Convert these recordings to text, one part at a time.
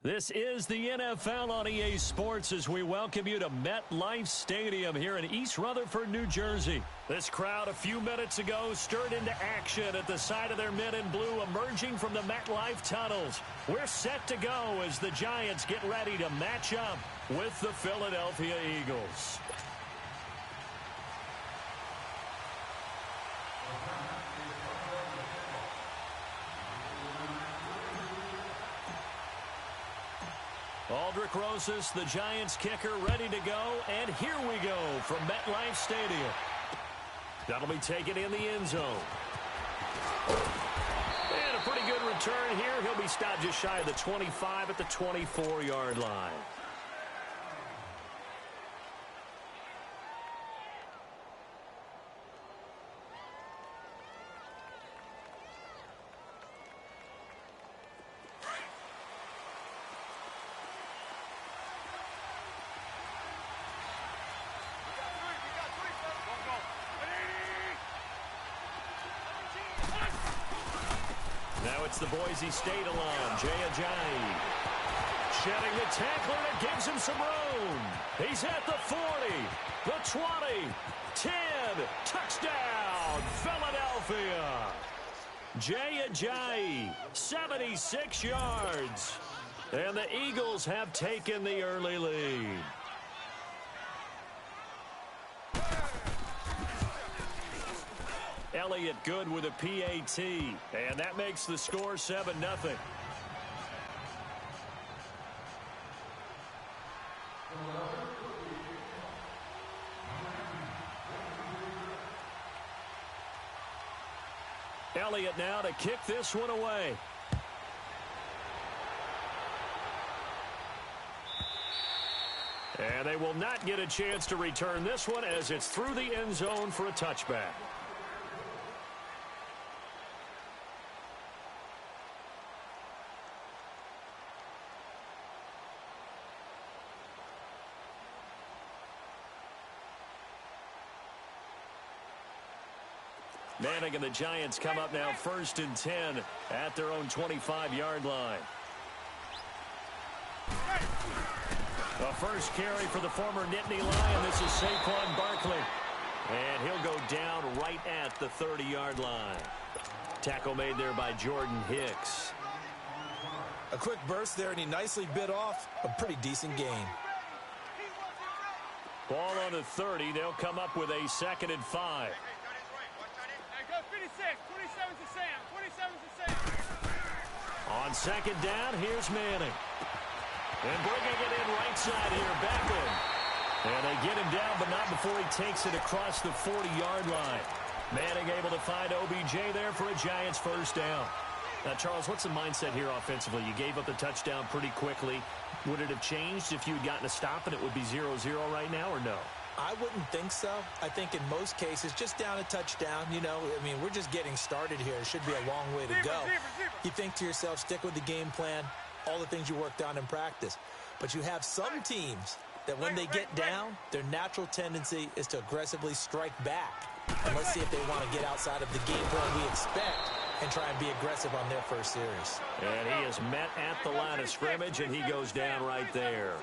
This is the NFL on EA Sports as we welcome you to MetLife Stadium here in East Rutherford, New Jersey. This crowd a few minutes ago stirred into action at the side of their men in blue emerging from the MetLife tunnels. We're set to go as the Giants get ready to match up with the Philadelphia Eagles. Aldrich Rosas, the Giants kicker, ready to go. And here we go from MetLife Stadium. That'll be taken in the end zone. And a pretty good return here. He'll be stopped just shy of the 25 at the 24-yard line. Now it's the Boise State alum, Jay Ajayi. Shedding the tackler that gives him some room. He's at the 40, the 20, 10, touchdown, Philadelphia. Jay Ajayi, 76 yards. And the Eagles have taken the early lead. Elliott good with a PAT, and that makes the score 7-0. Elliott now to kick this one away. And they will not get a chance to return this one as it's through the end zone for a touchback. Manning and the Giants come up now 1st and 10 at their own 25-yard line. The first carry for the former Nittany Lion. This is Saquon Barkley. And he'll go down right at the 30-yard line. Tackle made there by Jordan Hicks. A quick burst there, and he nicely bit off a pretty decent gain. Ball on the 30. They'll come up with a 2nd and 5. 27's to Sam. 27's to Sam. On 2nd down, here's Manning. And bringing it in right side here, Beckham. And they get him down, but not before he takes it across the 40-yard line. Manning able to find OBJ there for a Giants first down. Now, Charles, what's the mindset here offensively? You gave up the touchdown pretty quickly. Would it have changed if you had gotten a stop and it would be 0-0 right now, or no? I wouldn't think so. I think in most cases, just down a touchdown, you know, I mean, we're just getting started here. It should be a long way to go. You think to yourself, stick with the game plan, all the things you worked on in practice. But you have some teams that when they get down, their natural tendency is to aggressively strike back. And let's see if they want to get outside of the game plan we expect and try and be aggressive on their first series. And he is met at the line of scrimmage, and he goes down right there.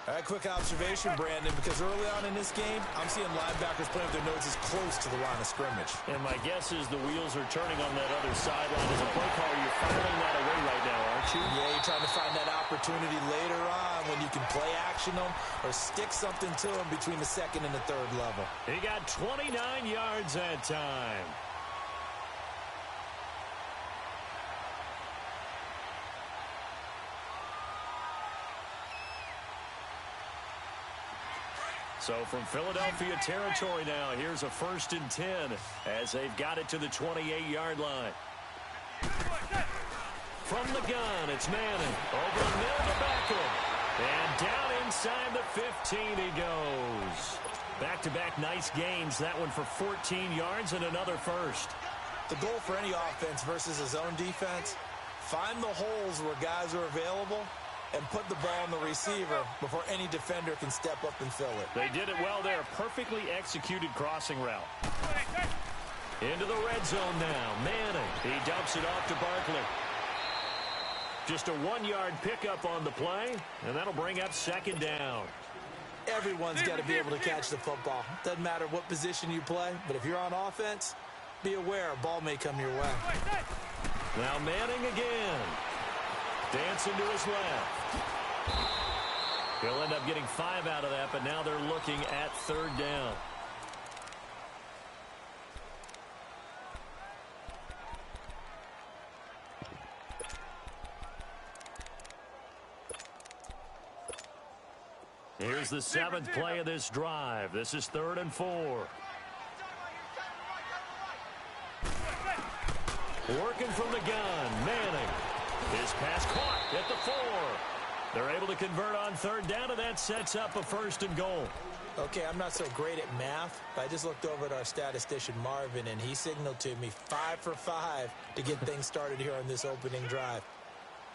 A quick observation, Brandon, because early on in this game, I'm seeing linebackers playing with their noses close to the line of scrimmage. And my guess is the wheels are turning on that other sideline. As a play caller, you're filing that away right now, aren't you? Yeah, you're trying to find that opportunity later on when you can play action them or stick something to them between the 2nd and the 3rd level. He got 29 yards that time. So from Philadelphia territory now, here's a 1st and 10 as they've got it to the 28-yard line. From the gun, it's Manning. Over the middle to Beckham. And down inside the 15 he goes. Back-to-back nice gains. That one for 14 yards and another first. The goal for any offense versus a zone defense, find the holes where guys are available and put the ball on the receiver before any defender can step up and fill it. They did it well there. Perfectly executed crossing route. Into the red zone now. Manning. He dumps it off to Barkley. Just a 1-yard pickup on the play, and that'll bring up second down. Everyone's got to be able to catch the football. Doesn't matter what position you play, but if you're on offense, be aware a ball may come your way. Now Manning again. Dancing to his left. He'll end up getting 5 out of that, but now they're looking at third down. Here's the 7th play of this drive. This is 3rd and 4. Working from the gun, Manning. His pass caught at the 4. They're able to convert on third down, and that sets up a 1st and goal. Okay, I'm not so great at math, but I just looked over at our statistician, Marvin, and he signaled to me 5 for 5 to get things started here on this opening drive.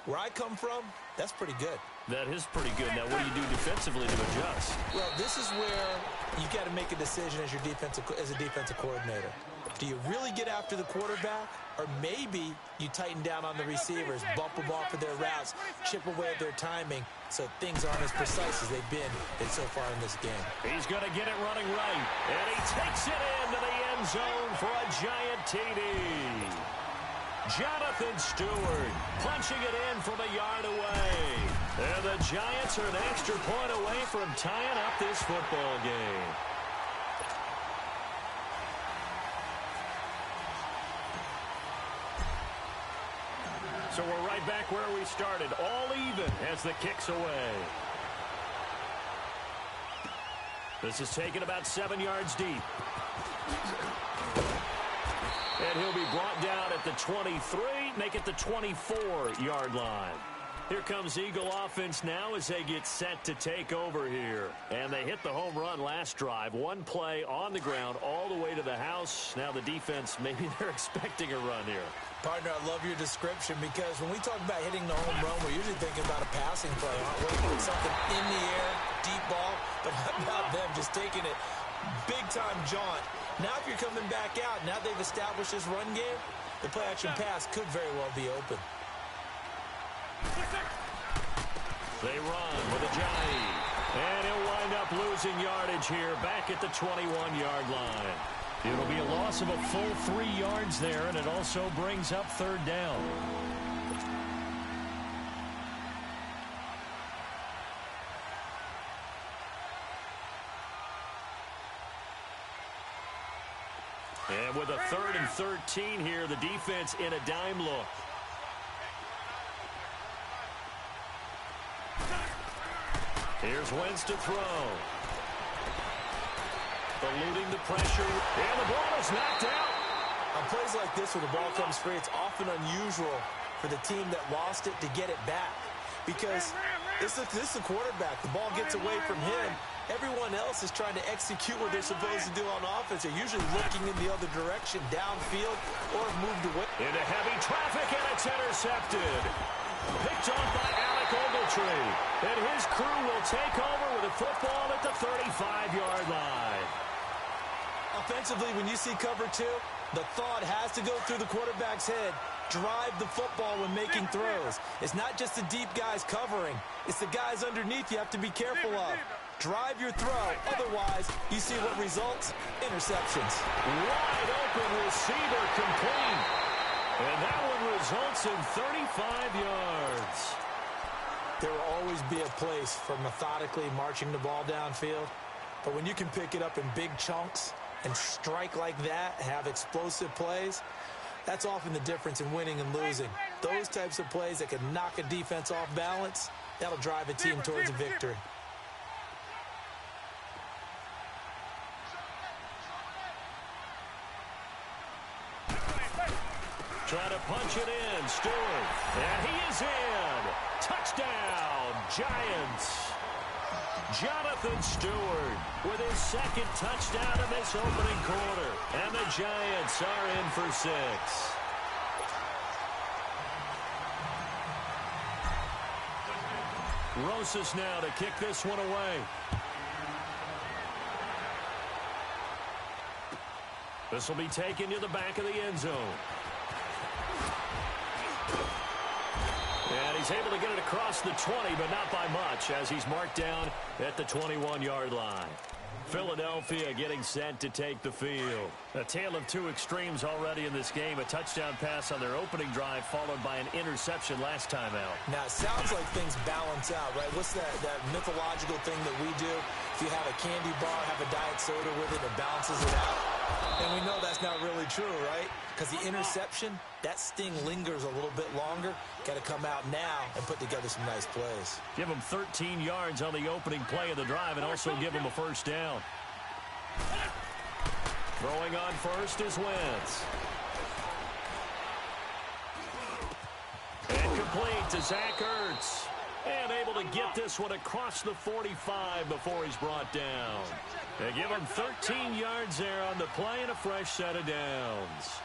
Where I come from, that's pretty good. That is pretty good. Now, what do you do defensively to adjust? Well, this is where you got to make a decision as a defensive coordinator. Do you really get after the quarterback, or maybe you tighten down on the receivers, bump them off of their routes, chip away at their timing, so things aren't as precise as they've been so far in this game? He's going to get it running right, and he takes it into the end zone for a giant TD. Jonathan Stewart punching it in from a yard away. And the Giants are an extra point away from tying up this football game. So we're right back where we started, all even as the kick's away. This is taken about 7 yards deep. And he'll be brought down at the 23, make it the 24-yard line. Here comes Eagle offense now as they get set to take over here. And they hit the home run last drive. 1 play on the ground all the way to the house. Now the defense, maybe they're expecting a run here. Partner, I love your description because when we talk about hitting the home run, we're usually thinking about a passing play, aren't we? Something in the air, deep ball, but how about them just taking it big-time jaunt. Now if you're coming back out, now they've established this run game, the play-action pass could very well be open. They run with a Johnny. And he'll wind up losing yardage here back at the 21-yard line. It'll be a loss of a full 3 yards there, and it also brings up third down. And with a 3rd and 13 here, the defense in a dime look. Here's Wentz to throw. Eluding the pressure, and the ball is knocked out. On plays like this where the ball comes free, it's often unusual for the team that lost it to get it back. Because this is the quarterback. The ball gets away from him. Everyone else is trying to execute what they're supposed to do on offense. They're usually looking in the other direction, downfield, or have moved away. Into heavy traffic, and it's intercepted. Picked off by Alec Ogletree. And his crew will take over with a football at the 35-yard line. Offensively, when you see cover 2, the thought has to go through the quarterback's head. Drive the football when making throws. It's not just the deep guys covering. It's the guys underneath you have to be careful of. Drive your throw. Otherwise, you see what results? Interceptions. Wide open receiver complete. And that one results in 35 yards. There will always be a place for methodically marching the ball downfield. But when you can pick it up in big chunks and strike like that, have explosive plays, that's often the difference in winning and losing. Those types of plays that can knock a defense off balance, that'll drive a team towards a victory. Trying to punch it in, Stewart. And he is in. Touchdown, Giants. Jonathan Stewart with his 2nd touchdown of this opening quarter. And the Giants are in for 6. Rosas now to kick this one away. This will be taken to the back of the end zone. And he's able to get it across the 20, but not by much, as he's marked down at the 21-yard line. Philadelphia getting set to take the field. A tale of two extremes already in this game. A touchdown pass on their opening drive, followed by an interception last time out. Now, it sounds like things balance out, right? What's that mythological thing that we do? If you have a candy bar, have a diet soda with it, it balances it out. And we know that's not really true, right? Because the interception, that sting lingers a little bit longer. Got to come out now and put together some nice plays. Give him 13 yards on the opening play of the drive and also give him a first down. Throwing on first is Wentz. And complete to Zach Ertz. And able to get this one across the 45 before he's brought down. They give him 13 yards there on the play and a fresh set of downs.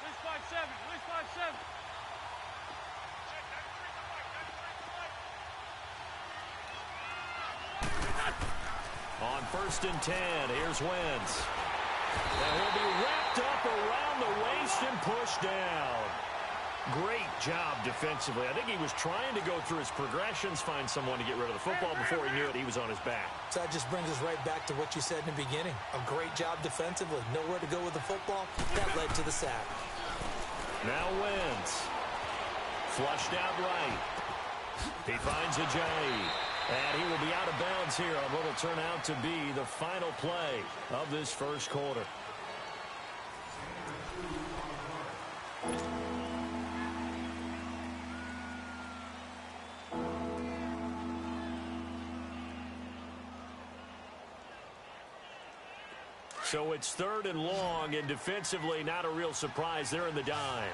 Release 5-7. Release 5-7. On first and 10, here's Wentz. And he'll be wrapped up around the waist and pushed down. Great job defensively. I think he was trying to go through his progressions, find someone to get rid of the football. Before he knew it, he was on his back. So that just brings us right back to what you said in the beginning. A great job defensively. Nowhere to go with the football. That led to the sack. Now Wentz. Flushed out right. He finds Ajayi. And he will be out of bounds here on what will turn out to be the final play of this first quarter. So it's third and long, and defensively not a real surprise. They're in the dime.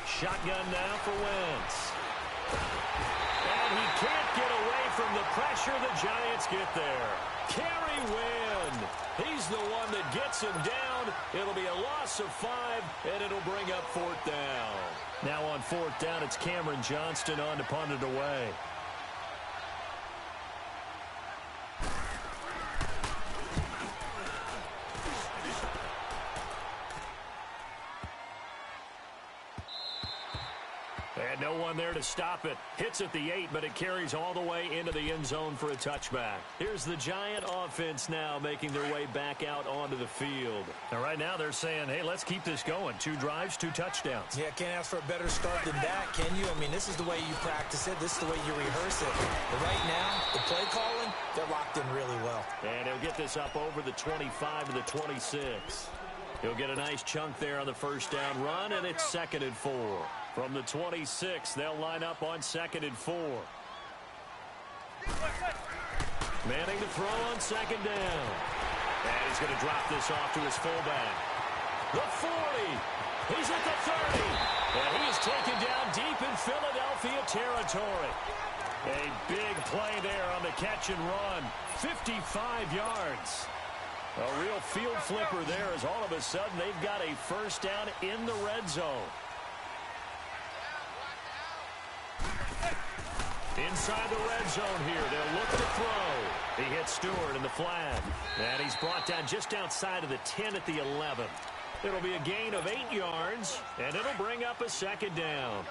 Shotgun now for Wentz. And he can't get away from the pressure. The Giants get there. Kerry Wynn. He's the one that gets him down. It'll be a loss of 5, and it'll bring up fourth down. Now on fourth down, it's Cameron Johnston on to punt it away. And no one there to stop it. Hits at the 8, but it carries all the way into the end zone for a touchback. Here's the Giant offense now making their way back out onto the field. And right now they're saying, hey, let's keep this going. 2 drives, 2 touchdowns. Yeah, can't ask for a better start than that, can you? I mean, this is the way you practice it. This is the way you rehearse it. But right now, the play calling, they're locked in really well. And he'll get this up over the 25 to the 26. He'll get a nice chunk there on the first down run, and it's 2nd and 4. From the 26, they'll line up on 2nd and 4. Manning to throw on 2nd down. And he's going to drop this off to his fullback. The 40. He's at the 30. And he is taken down deep in Philadelphia territory. A big play there on the catch and run. 55 yards. A real field flipper there as all of a sudden they've got a first down in the red zone. Inside the red zone here, they'll look to throw. He hits Stewart in the flat. And he's brought down just outside of the 10 at the 11. It'll be a gain of 8 yards, and it'll bring up a 2nd down.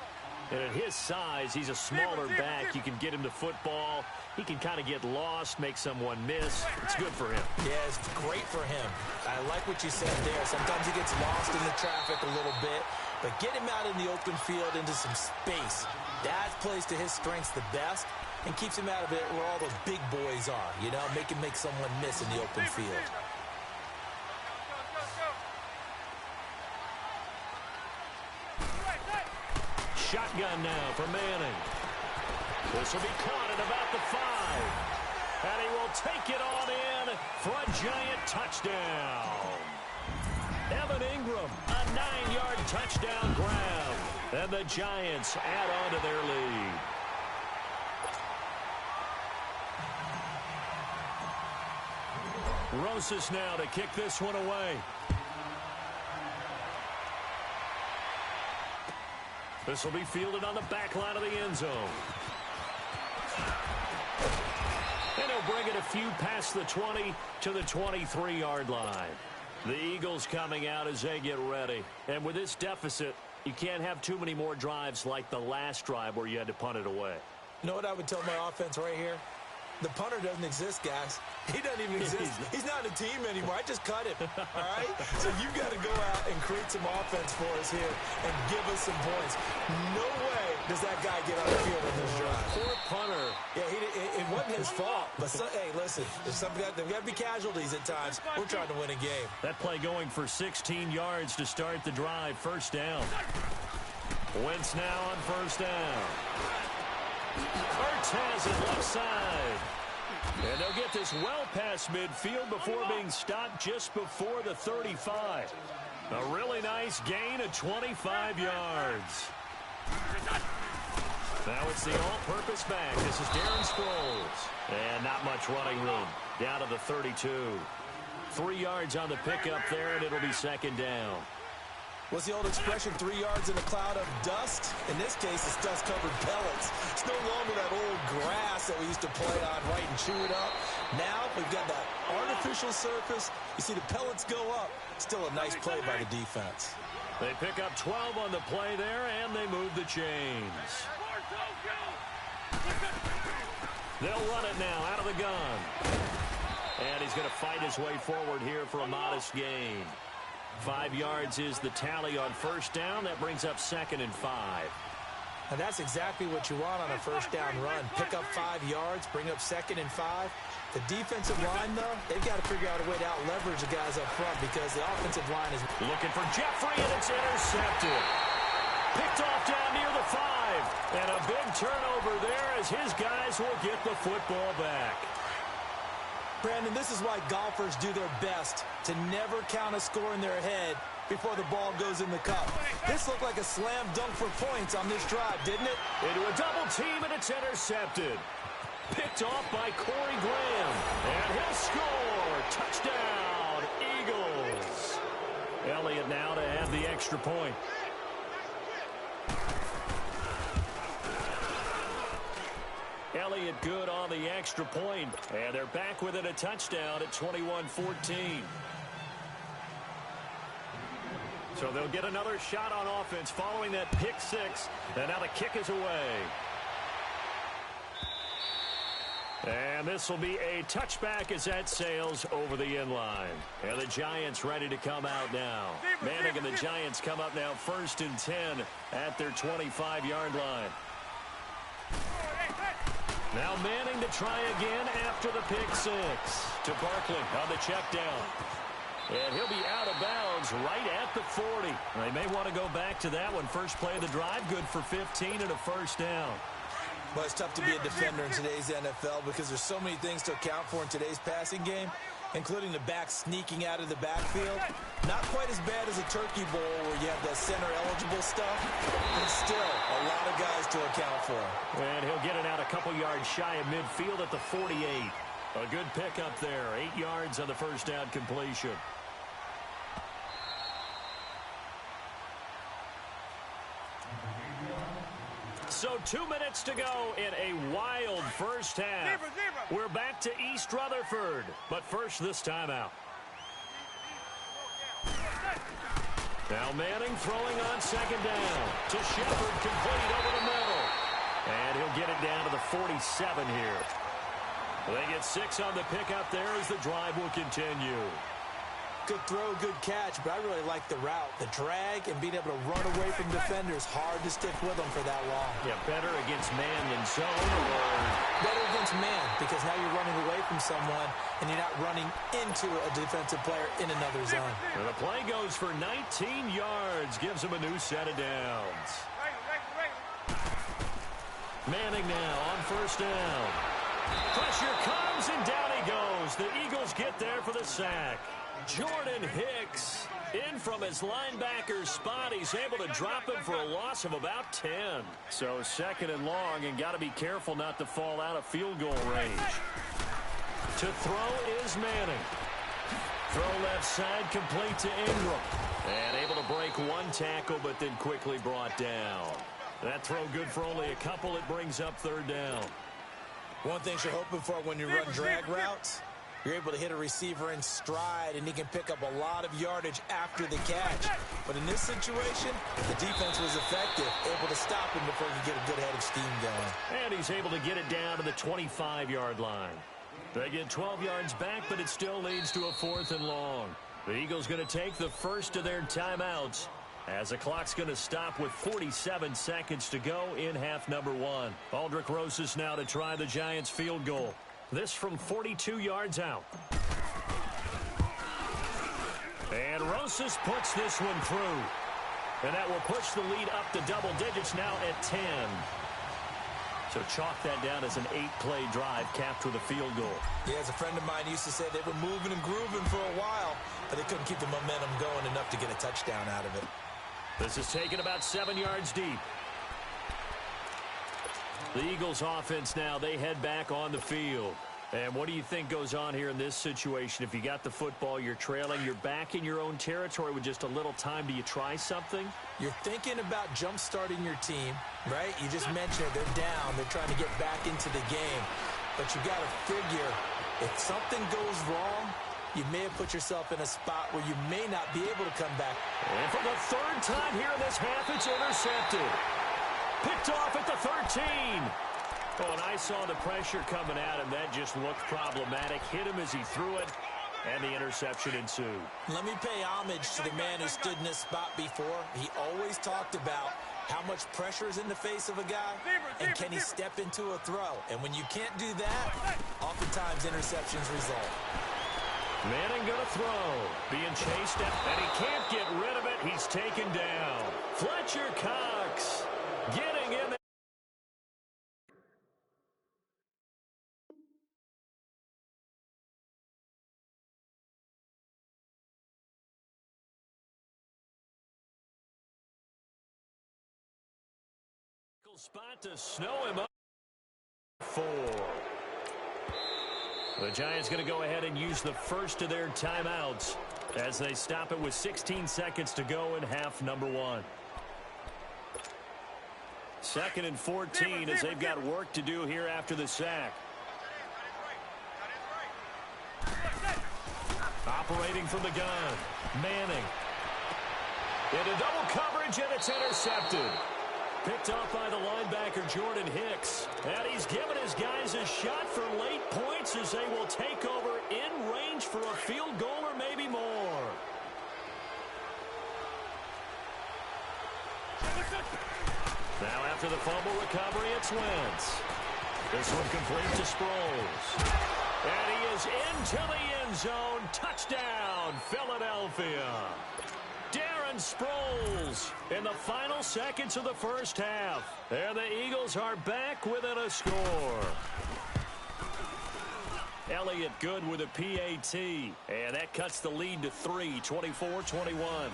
And at his size, he's a smaller back. You can get him to football. He can kind of get lost, make someone miss. It's good for him. Yeah, it's great for him. I like what you said there. Sometimes he gets lost in the traffic a little bit, but get him out in the open field into some space. That plays to his strengths the best and keeps him out of it where all the big boys are, you know, make him make someone miss in the open field. Shotgun now for Manning. This will be caught at about the 5. And he will take it on in for a Giant touchdown. Evan Ingram, a 9-yard touchdown grab. And the Giants add on to their lead. Rosas now to kick this one away. This will be fielded on the back line of the end zone. And he'll bring it a few past the 20 to the 23-yard line. The Eagles coming out as they get ready. And with this deficit, you can't have too many more drives like the last drive where you had to punt it away. You know what I would tell my offense right here? The punter doesn't exist, guys. He doesn't even exist. He's not a team anymore. I just cut him, all right? So you've got to go out and create some offense for us here and give us some points. No way does that guy get on the field in this drive. Poor punter. Yeah, it wasn't his fault. But, hey, listen, there's got to be casualties at times. We're trying to win a game. That play going for 16 yards to start the drive. First down. Wentz now on first down. Hurts has it left side. And they'll get this well past midfield before being stopped just before the 35. A really nice gain of 25 yards. Now it's the all-purpose back. This is Darren Sproles. And not much running room. Down to the 32. 3 yards on the pickup there, and it'll be second down. What's the old expression, 3 yards in a cloud of dust? In this case, it's dust-covered pellets. It's no longer that old grass that we used to play on, right, and chew it up. Now we've got that artificial surface. You see the pellets go up. Still a nice play by the defense. They pick up 12 on the play there, and they move the chains. They'll run it now out of the gun. And he's going to fight his way forward here for a modest gain. 5 yards is the tally on first down. That brings up 2nd and 5. And that's exactly what you want on a first down run. Pick up 5 yards, bring up 2nd and 5. The defensive line, though, they've got to figure out a way to out-leverage the guys up front because the offensive line is looking for Jeffrey, and it's intercepted. Picked off down near the 5. And a big turnover there as his guys will get the football back. Brandon, this is why golfers do their best to never count a score in their head before the ball goes in the cup. This looked like a slam dunk for points on this drive, didn't it? Into a double team, and it's intercepted. Picked off by Corey Graham. And he'll score. Touchdown, Eagles. Elliott now to add the extra point. Elliott good on the extra point. And they're back within a touchdown at 21-14. So they'll get another shot on offense following that pick six. And now the kick is away. And this will be a touchback as that sails over the end line. And the Giants ready to come out now. Manning and the Giants come up now 1st and 10 at their 25-yard line. Now Manning to try again after the pick six. To Barkley on the check down. And he'll be out of bounds right at the 40. They may want to go back to that one. First play of the drive, good for 15 and a first down. Well, it's tough to be a defender in today's NFL because there's so many things to account for in today's passing game, including the back sneaking out of the backfield. Not quite as bad as a turkey bowl where you have the center-eligible stuff, but still a lot of guys to account for. And he'll get it out a couple yards shy of midfield at the 48. A good pickup there, 8 yards on the first down completion. So 2 minutes to go in a wild first half. We're back to East Rutherford, but first this timeout. Now Manning throwing on second down to Shepard, complete over the middle. And he'll get it down to the 47 here. They get 6 on the pickup there as the drive will continue. Good throw, good catch, but I really like the route. The drag and being able to run away from defenders, hard to stick with them for that long. Yeah, better against man than zone, or better against man, because now you're running away from someone and you're not running into a defensive player in another zone. And the play goes for 19 yards, gives him a new set of downs. Manning now on first down. Pressure comes, and down he goes. The Eagles get there for the sack. Jordan Hicks in from his linebacker spot. He's able to drop him for a loss of about 10. So 2nd and long, and got to be careful not to fall out of field goal range. To throw is Manning. Throw left side, complete to Ingram. And able to break one tackle, but then quickly brought down. That throw good for only a couple. It brings up 3rd down. One thing you're hoping for when you run drag routes, You're able to hit a receiver in stride, and he can pick up a lot of yardage after the catch. But in this situation, the defense was effective, able to stop him before he could get a good head of steam going. And he's able to get it down to the 25-yard line. They get 12 yards back, but it still leads to a 4th and long. The Eagles going to take the first of their timeouts as the clock's going to stop with 47 seconds to go in half number 1. Aldrich Rosas now to try the Giants field goal. This from 42 yards out. And Rosas puts this one through. And that will push the lead up to double digits now at 10. So chalk that down as an 8-play drive capped with a field goal. Yeah, as a friend of mine used to say, they were moving and grooving for a while, but they couldn't keep the momentum going enough to get a touchdown out of it. This is taken about 7 yards deep. The Eagles offense now, they head back on the field. And what do you think goes on here in this situation? If you got the football, you're trailing, you're back in your own territory with just a little time. Do you try something? You're thinking about jump-starting your team, right? You just mentioned it. They're down. They're trying to get back into the game. But you got to figure, if something goes wrong, you may have put yourself in a spot where you may not be able to come back. And for the 3rd time here in this half, it's intercepted. Picked off at the 13. Oh, and I saw the pressure coming at him. That just looked problematic. Hit him as he threw it, and the interception ensued. Let me pay homage to the man who stood in this spot before. He always talked about how much pressure is in the face of a guy, and can he step into a throw. And when you can't do that, oftentimes interceptions result. Manning going to throw. Being chased at, and he can't get rid of it. He's taken down. Fletcher Cox getting in there. Spot to snow him up. 4. The Giants going to go ahead and use the first of their timeouts as they stop it with 16 seconds to go in half number 1. 2nd and 14 as they've got work to do here after the sack. Operating from the gun. Manning. Into double coverage, and it's intercepted. Picked off by the linebacker, Jordan Hicks. And he's given his guys a shot for late points as they will take over in range for a field goal or maybe more. Now after the fumble recovery, it's Wentz. This one complete to Sproles. And he is into the end zone. Touchdown, Philadelphia. Darren Sproles in the final seconds of the first half. And the Eagles are back within a score. Elliott good with a PAT. And that cuts the lead to 3, 24-21.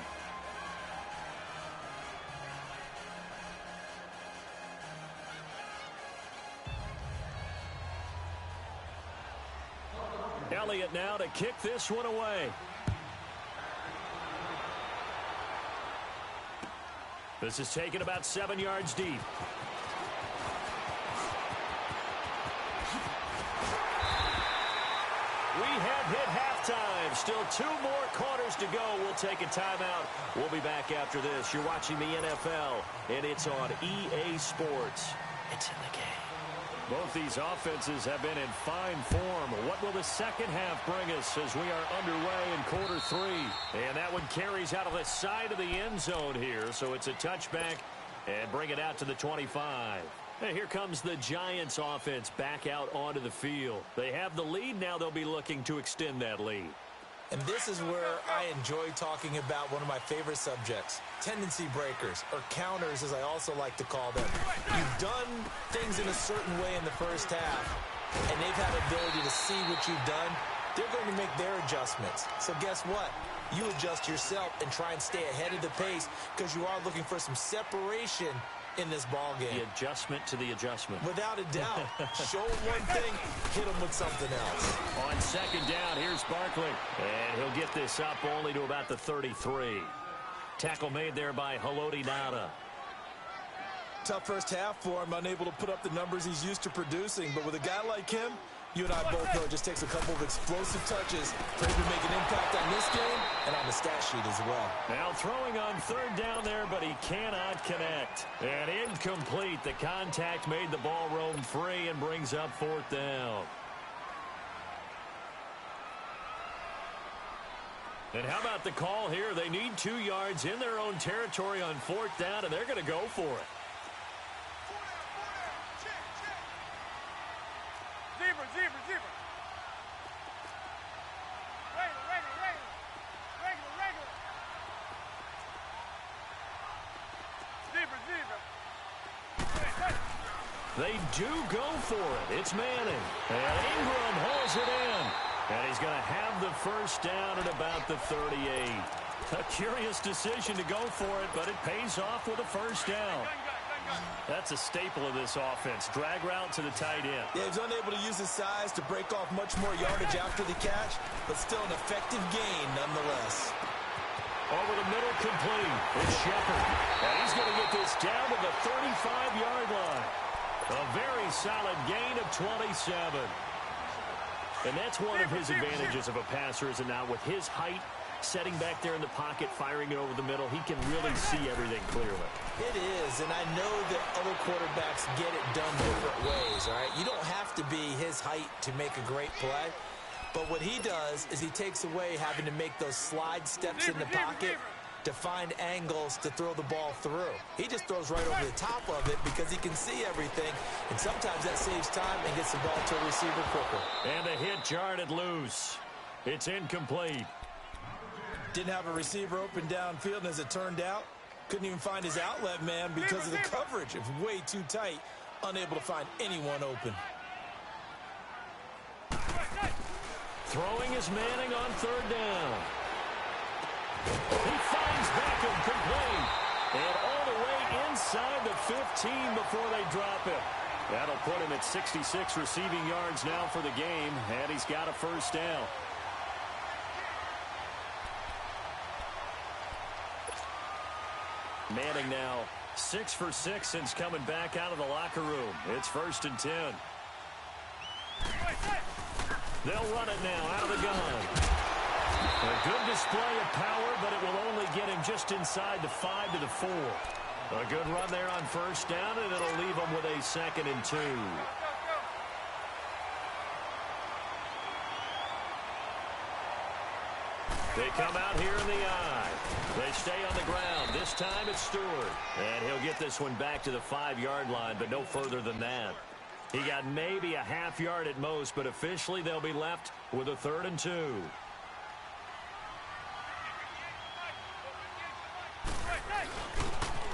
Elliott now to kick this one away. This is taken about 7 yards deep. We have hit halftime. Still 2 more quarters to go. We'll take a timeout. We'll be back after this. You're watching the NFL, and it's on EA Sports. It's in the game. Both these offenses have been in fine form. What will the second half bring us as we are underway in quarter 3? And that one carries out of the side of the end zone here. So it's a touchback and bring it out to the 25. And here comes the Giants offense back out onto the field. They have the lead. Now they'll be looking to extend that lead. And this is where I enjoy talking about one of my favorite subjects, tendency breakers, or counters as I also like to call them. You've done things in a certain way in the first half, and they've had the ability to see what you've done. They're going to make their adjustments. So guess what? You adjust yourself and try and stay ahead of the pace because you are looking for some separation in this ball game. The adjustment to the adjustment. Without a doubt. Show them one thing, hit them with something else. On second down, here's Barkley. And he'll get this up only to about the 33. Tackle made there by Haloti Ngata. Tough first half for him, unable to put up the numbers he's used to producing. But with a guy like him, You and I both know it just takes a couple of explosive touches for him to make an impact on this game and on the stat sheet as well. Now throwing on third down there, but he cannot connect. And incomplete. The contact made the ball roam free and brings up fourth down. And how about the call here? They need 2 yards in their own territory on fourth down, and they're going to go for it. Zebra. Regular. Zebra. They do go for it. It's Manning. And Ingram holds it in. And he's going to have the first down at about the 38. A curious decision to go for it, but it pays off with a first down. That's a staple of this offense. Drag route to the tight end. Yeah, he's unable to use his size to break off much more yardage after the catch, but still an effective gain nonetheless. Over the middle, complete. It's Shepard. And he's going to get this down to the 35-yard line. A very solid gain of 27. And that's one of his advantages of a passer, is it not? With his height, setting back there in the pocket, firing it over the middle, he can really see everything clearly. It is, and I know that other quarterbacks get it done different ways, all right? You don't have to be his height to make a great play, but what he does is he takes away having to make those slide steps in the pocket to find angles to throw the ball through. He just throws right over the top of it because he can see everything, and sometimes that saves time and gets the ball to a receiver quicker. And a hit jarred loose. It's incomplete. Didn't have a receiver open downfield, and as it turned out, couldn't even find his outlet man because of the coverage. It was way too tight, unable to find anyone open. Throwing is Manning on third down. He finds Beckham complete. And all the way inside the 15 before they drop him. That'll put him at 66 receiving yards now for the game, and he's got a first down. Manning now 6 for 6 since coming back out of the locker room. It's 1st and 10. They'll run it now out of the gun. A good display of power, but it will only get him just inside the 5 to the 4. A good run there on first down, and it'll leave him with a 2nd and 2. They come out here in the eye. They stay on the ground. This time it's Stewart. And he'll get this one back to the 5-yard line, but no further than that. He got maybe a half yard at most, but officially they'll be left with a 3rd and 2.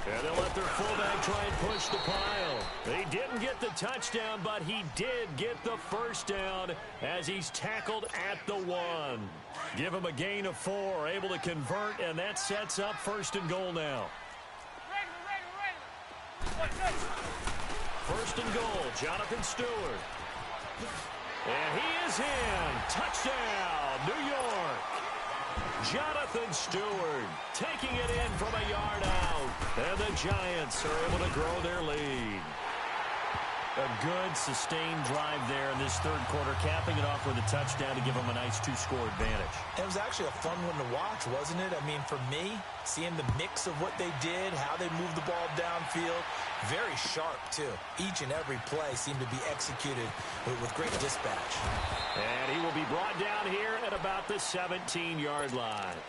And they'll let their fullback try and push the pile. He didn't get the touchdown, but he did get the first down as he's tackled at the 1. Give him a gain of 4, able to convert, and that sets up 1st and goal now. 1st and goal, Jonathan Stewart. And he is in. Touchdown, New York. Jonathan Stewart taking it in from a yard out. And the Giants are able to grow their lead. A good, sustained drive there in this 3rd quarter, capping it off with a touchdown to give them a nice 2-score advantage. It was actually a fun one to watch, wasn't it? I mean, for me, seeing the mix of what they did, how they moved the ball downfield, very sharp, too. Each and every play seemed to be executed with great dispatch. And he will be brought down here at about the 17-yard line.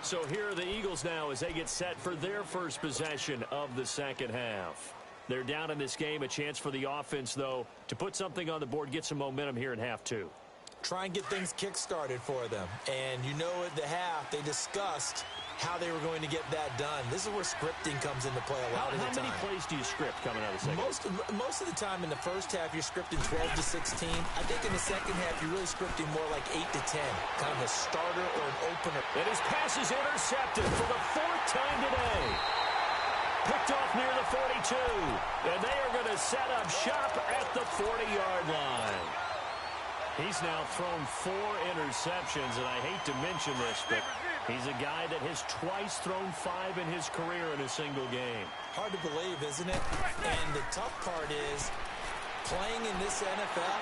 So here are the Eagles now as they get set for their first possession of the 2nd half. They're down in this game. A chance for the offense, though, to put something on the board, get some momentum here in half 2. Try and get things kick-started for them. And you know at the half, they discussed how they were going to get that done. This is where scripting comes into play a lot of the time. How many plays do you script coming out of the second? Most of the time in the first half, you're scripting 12 to 16. I think in the second half, you're really scripting more like 8 to 10, kind of a starter or an opener. And his pass is intercepted for the 4th time today. Picked off near the 42. And they are going to set up shop at the 40-yard line. He's now thrown 4 interceptions, and I hate to mention this, but he's a guy that has twice thrown 5 in his career in a single game. Hard to believe, isn't it? And the tough part is, playing in this NFL,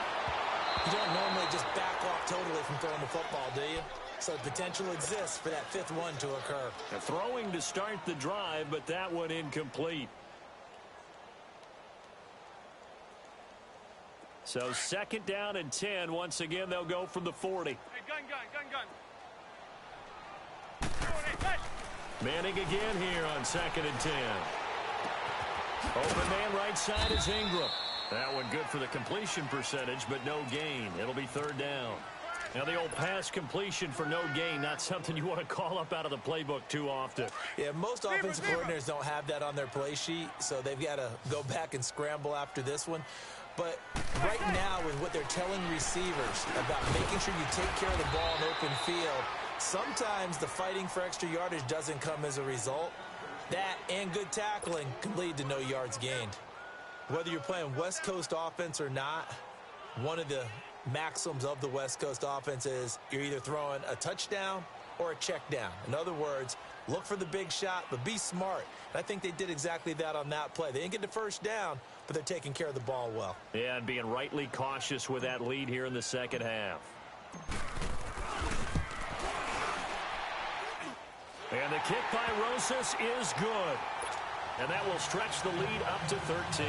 You don't normally just back off totally from throwing the football, do you? So the potential exists for that fifth one to occur. Throwing to start the drive, but that one incomplete. So second down and 10. Once again, they'll go from the 40. Hey, gun. Hey. Manning again here on second and 10. Open man right side is Ingram. That one good for the completion percentage, but no gain. It'll be third down. Now the old pass completion for no gain, not something you want to call up out of the playbook too often. Yeah, most offensive coordinators don't have that on their play sheet, so they've got to go back and scramble after this one. But right now, with what they're telling receivers about making sure you take care of the ball in open field, sometimes the fighting for extra yardage doesn't come as a result. That and good tackling can lead to no yards gained. Whether you're playing West Coast offense or not, one of the maxims of the West Coast offense is you're either throwing a touchdown or a check down. In other words, look for the big shot, but be smart. And I think they did exactly that on that play. They didn't get the first down, but they're taking care of the ball well. Yeah, and being rightly cautious with that lead here in the second half. And the kick by Rosas is good. And that will stretch the lead up to 13.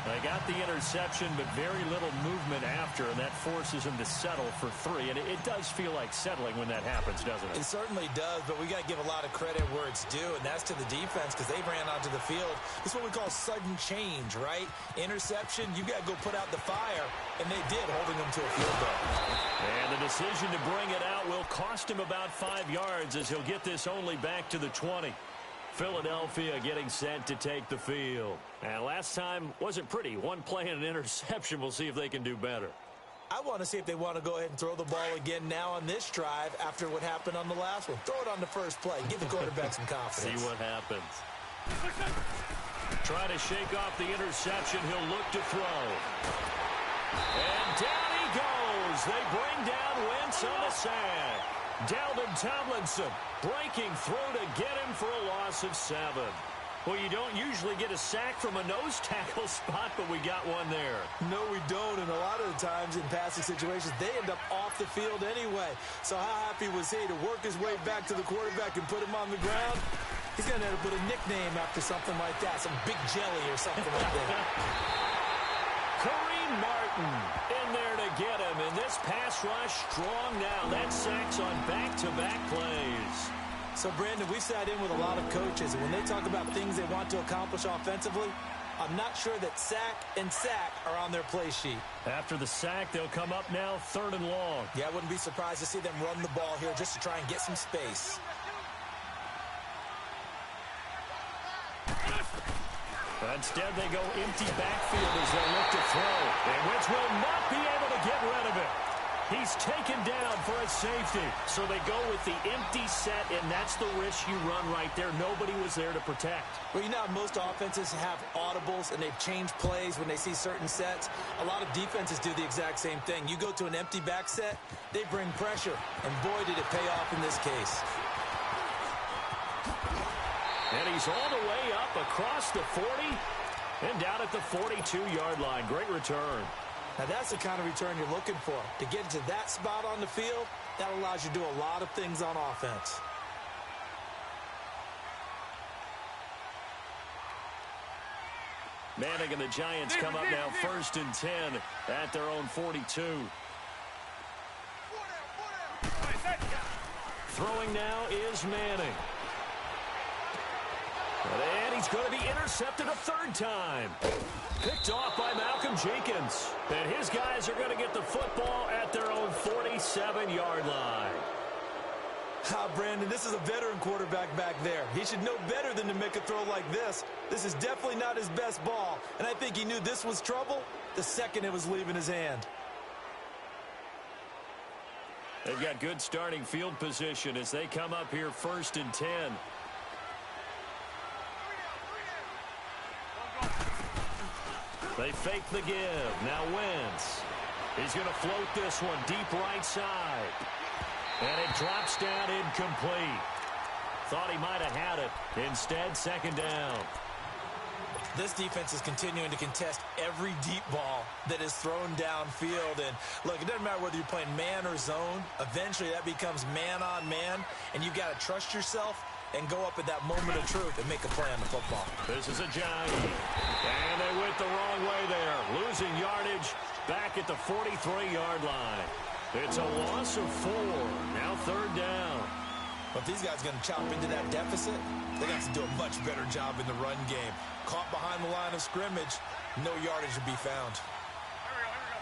They got the interception, but very little movement after, and that forces him to settle for 3. And it does feel like settling when that happens, doesn't it? It certainly does, but we got to give a lot of credit where it's due, and that's to the defense because they ran onto the field. It's what we call sudden change, right? Interception, you got to go put out the fire, and they did, holding them to a field goal. And the decision to bring it out will cost him about 5 yards as he'll get this only back to the 20. Philadelphia getting set to take the field. And last time wasn't pretty. One play and an interception. We'll see if they can do better. I want to see if they want to go ahead and throw the ball again now on this drive after what happened on the last one. Throw it on the first play. Give the quarterback some confidence. See what happens. Try to shake off the interception. He'll look to throw. And down he goes. They bring down Wentz on the sack. Dalvin Tomlinson breaking through to get him for a loss of 7. Well, you don't usually get a sack from a nose tackle spot, but we got one there. No, we don't, and a lot of the times in passing situations, they end up off the field anyway. So how happy was he to work his way back to the quarterback and put him on the ground? He's going to end up with a nickname after something like that, some Big Jelly or something like that. Kareem Martin in there to get him, and this pass rush strong now. That sacks on back-to-back plays. So, Brandon, we've sat in with a lot of coaches, and when they talk about things they want to accomplish offensively, I'm not sure that sack and sack are on their play sheet. After the sack, they'll come up now 3rd and long. Yeah, I wouldn't be surprised to see them run the ball here just to try and get some space. Instead, they go empty backfield as they look to throw. And Wentz will not be able to get rid of it. He's taken down for a safety. So they go with the empty set, and that's the risk you run right there. Nobody was there to protect. Well, you know how most offenses have audibles, and they've changed plays when they see certain sets. A lot of defenses do the exact same thing. You go to an empty back set, they bring pressure. And boy, did it pay off in this case. And he's all the way up across the 40 and down at the 42-yard line. Great return. Now, that's the kind of return you're looking for. To get to that spot on the field, that allows you to do a lot of things on offense. Manning and the Giants come up now 1st and 10 at their own 42. Throwing now is Manning. And he's going to be intercepted a 3rd time. Picked off by Malcolm Jenkins. And his guys are going to get the football at their own 47-yard line. Brandon, this is a veteran quarterback back there. He should know better than to make a throw like this. This is definitely not his best ball. And I think he knew this was trouble the second it was leaving his hand. They've got good starting field position as they come up here 1st and 10. They fake the give. Now Wentz. He's going to float this one deep right side. And it drops down incomplete. Thought he might have had it. Instead, 2nd down. This defense is continuing to contest every deep ball that is thrown downfield. And, look, it doesn't matter whether you're playing man or zone. Eventually, that becomes man-on-man, and you've got to trust yourself and go up at that moment of truth and make a play on the football. This is a giant. And they went the wrong way there. Losing yardage back at the 43-yard line. It's a loss of 4. Now 3rd down. But if these guys are going to chop into that deficit, they got to do a much better job in the run game. Caught behind the line of scrimmage, no yardage to be found. Here we go.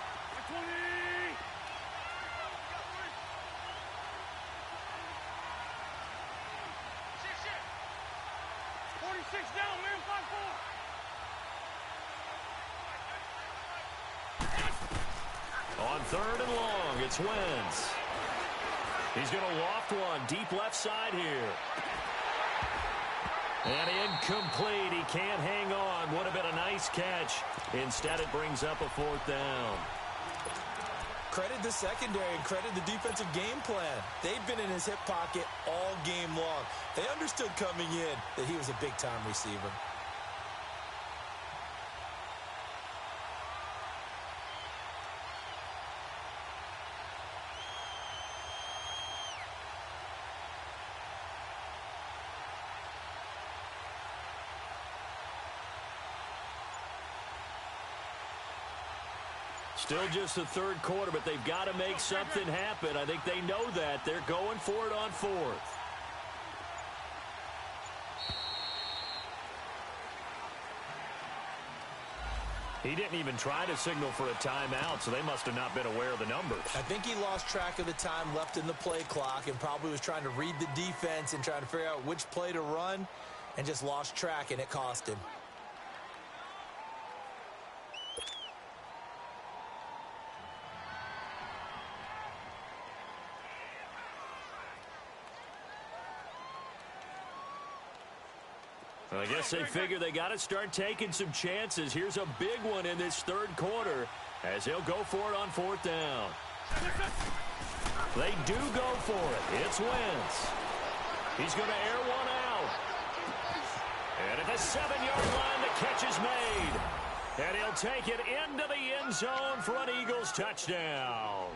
46 down, man. 5-4. On 3rd and long, it's Wentz. He's going to loft one deep left side here. And incomplete. He can't hang on. Would have been a nice catch. Instead, it brings up a 4th down. Credit the secondary and credit the defensive game plan. They've been in his hip pocket all game long. They understood coming in that he was a big-time receiver. Still just the 3rd quarter, but they've got to make something happen. I think they know that. They're going for it on 4th. He didn't even try to signal for a timeout, so they must have not been aware of the numbers. I think he lost track of the time left in the play clock and probably was trying to read the defense and trying to figure out which play to run and just lost track, and it cost him. I guess they figure they got to start taking some chances. Here's a big one in this 3rd quarter as he'll go for it on 4th down. They do go for it. It's Wentz. He's going to air one out. And at the 7-yard line, the catch is made. And he'll take it into the end zone for an Eagles touchdown.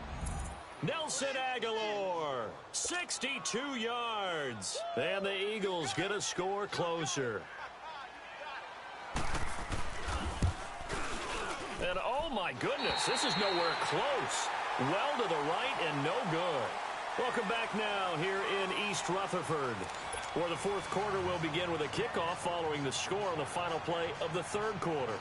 Nelson Aguilar, 62 yards. And the Eagles get a score closer. And oh my goodness, this is nowhere close. Well to the right and no good. Welcome back now here in East Rutherford, where the 4th quarter will begin with a kickoff following the score on the final play of the 3rd quarter.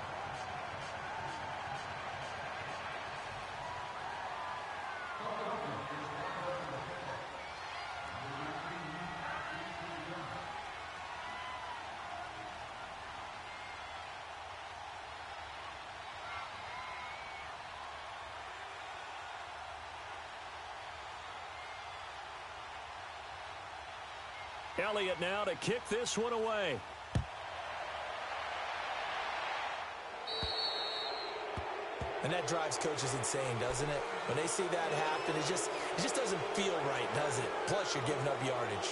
Elliott now to kick this one away. And that drives coaches insane, doesn't it? When they see that happen, it just doesn't feel right, does it? Plus, you're giving up yardage.